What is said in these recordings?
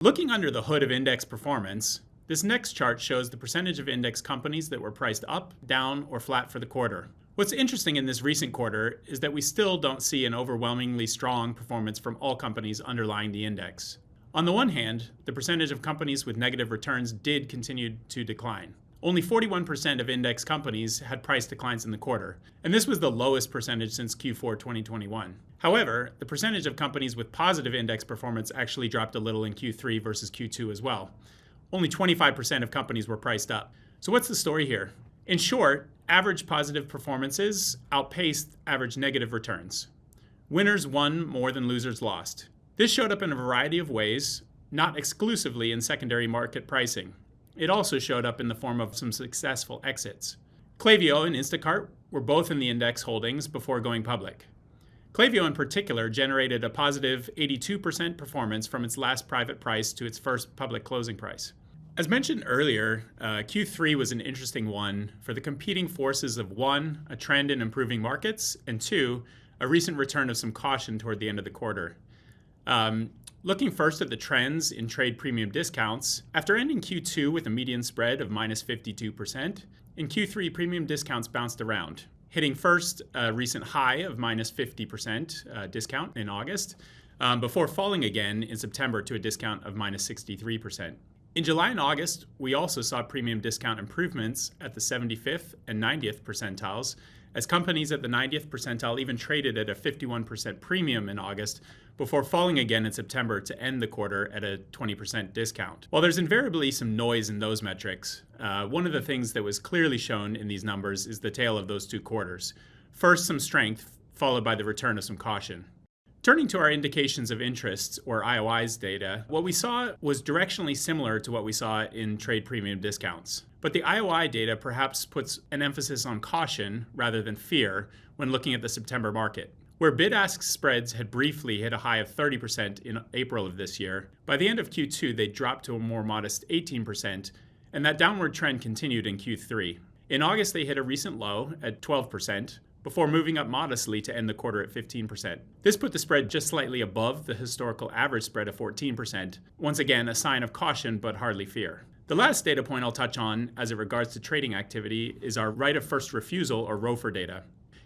Looking under the hood of index performance, this next chart shows the percentage of index companies that were priced up, down, or flat for the quarter. What's interesting in this recent quarter is that we still don't see an overwhelmingly strong performance from all companies underlying the index. On the one hand, the percentage of companies with negative returns did continue to decline. Only 41% of index companies had price declines in the quarter, and this was the lowest percentage since Q4 2021. However, the percentage of companies with positive index performance actually dropped a little in Q3 versus Q2 as well. Only 25% of companies were priced up. So what's the story here? In short, average positive performances outpaced average negative returns. Winners won more than losers lost. This showed up in a variety of ways, not exclusively in secondary market pricing. It also showed up in the form of some successful exits. Klaviyo and Instacart were both in the index holdings before going public. Klaviyo in particular generated a positive 82% performance from its last private price to its first public closing price. As mentioned earlier, Q3 was an interesting one for the competing forces of 1, a trend in improving markets, and 2, a recent return of some caution toward the end of the quarter. Looking first at the trends in trade premium discounts, after ending Q2 with a median spread of minus 52%, in Q3 premium discounts bounced around, hitting first a recent high of minus 50% discount in August, before falling again in September to a discount of minus 63%. In July and August, we also saw premium discount improvements at the 75th and 90th percentiles, as companies at the 90th percentile even traded at a 51% premium in August before falling again in September to end the quarter at a 20% discount. While there's invariably some noise in those metrics, one of the things that was clearly shown in these numbers is the tale of those two quarters. First, some strength, followed by the return of some caution. Turning to our indications of interest, or IOIs data, what we saw was directionally similar to what we saw in trade premium discounts. But the IOI data perhaps puts an emphasis on caution rather than fear when looking at the September market. Where bid-ask spreads had briefly hit a high of 30% in April of this year, by the end of Q2 they dropped to a more modest 18%, and that downward trend continued in Q3. In August they hit a recent low at 12%, before moving up modestly to end the quarter at 15%. This put the spread just slightly above the historical average spread of 14%, once again a sign of caution but hardly fear. The last data point I'll touch on as it regards to trading activity is our right of first refusal, or ROFR data.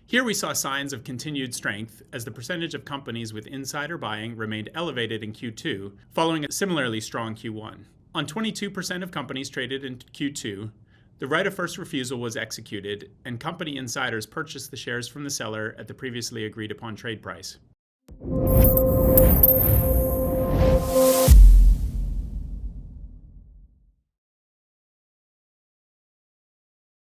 Here we saw signs of continued strength as the percentage of companies with insider buying remained elevated in Q2, following a similarly strong Q1. On 22% of companies traded in Q2, the right of first refusal was executed, and company insiders purchased the shares from the seller at the previously agreed upon trade price.